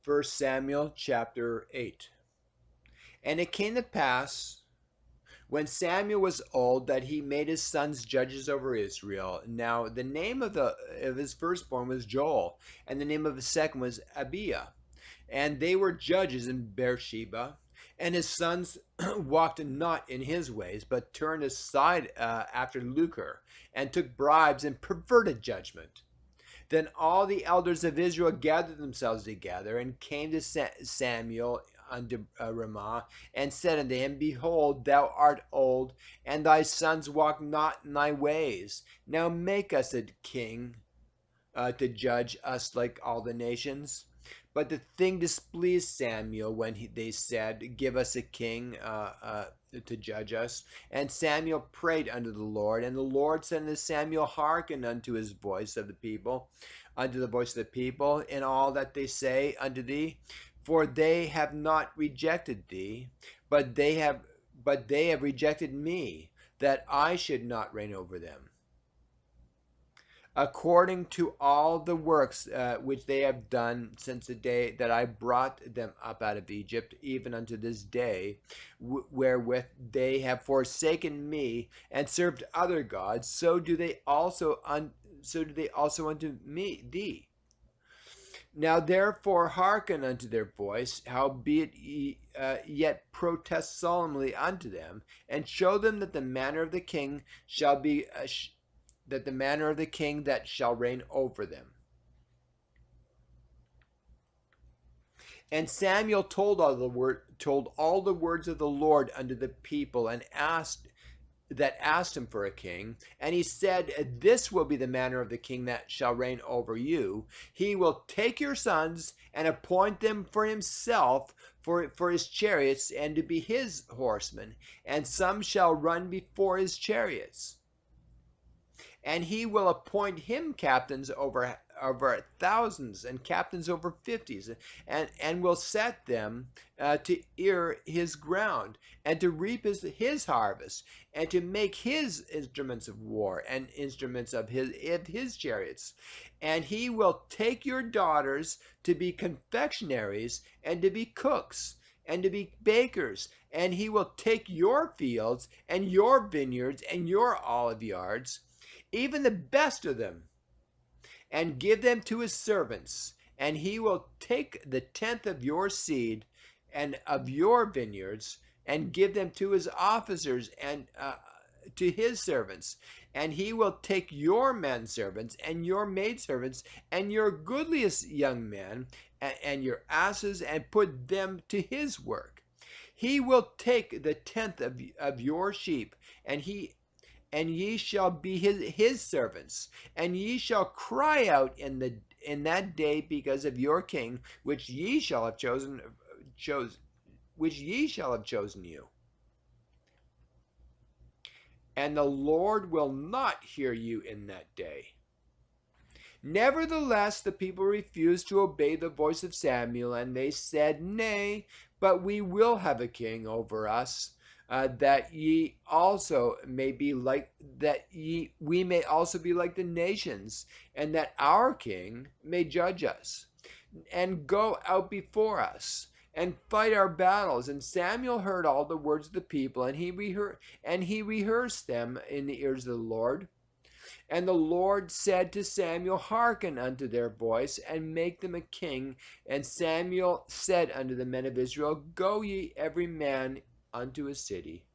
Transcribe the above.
First Samuel chapter 8. And it came to pass when Samuel was old that he made his sons judges over Israel. Now the name of his firstborn was Joel, and the name of his second was Abiah. And they were judges in Beersheba. And his sons walked not in his ways, but turned aside after lucre, and took bribes and perverted judgment. Then all the elders of Israel gathered themselves together and came to Samuel unto Ramah, and said unto him, Behold, thou art old, and thy sons walk not in thy ways. Now make us a king to judge us like all the nations. But the thing displeased Samuel when they said, Give us a king to judge us. And Samuel prayed unto the Lord, and the Lord said unto Samuel, Hearken unto his voice of the people, unto the voice of the people, in all that they say unto thee, for they have not rejected thee, but they have rejected me, that I should not reign over them, according to all the works which they have done since the day that I brought them up out of Egypt, even unto this day, wherewith they have forsaken me and served other gods, so do they also unto me thee. Now therefore hearken unto their voice, howbeit yet protest solemnly unto them, and show them that the manner of the king shall be that the manner of the king that shall reign over them. And Samuel told all the words of the Lord unto the people, and asked him for a king. And he said, This will be the manner of the king that shall reign over you. He will take your sons and appoint them for himself, for his chariots, and to be his horsemen, and some shall run before his chariots. And he will appoint him captains over thousands, and captains over fifties, and will set them to ear his ground, and to reap his harvest, and to make his instruments of war, and instruments of his chariots. And he will take your daughters to be confectionaries, and to be cooks, and to be bakers. And he will take your fields, and your vineyards, and your olive yards, even the best of them, and give them to his servants. And he will take the tenth of your seed and of your vineyards, and give them to his officers and to his servants. And he will take your men servants and your maid servants and your goodliest young men and your asses, and put them to his work. He will take the tenth of your sheep, and ye shall be his servants, and ye shall cry out in that day because of your king, which ye shall have chosen you. And the Lord will not hear you in that day. Nevertheless, the people refused to obey the voice of Samuel, and they said, Nay, but we will have a king over us, that ye also may be like we may also be like the nations, and that our king may judge us, and go out before us, and fight our battles. And Samuel heard all the words of the people, and he rehearsed them in the ears of the Lord. And the Lord said to Samuel, Hearken unto their voice, and make them a king. And Samuel said unto the men of Israel, Go ye every man unto his city.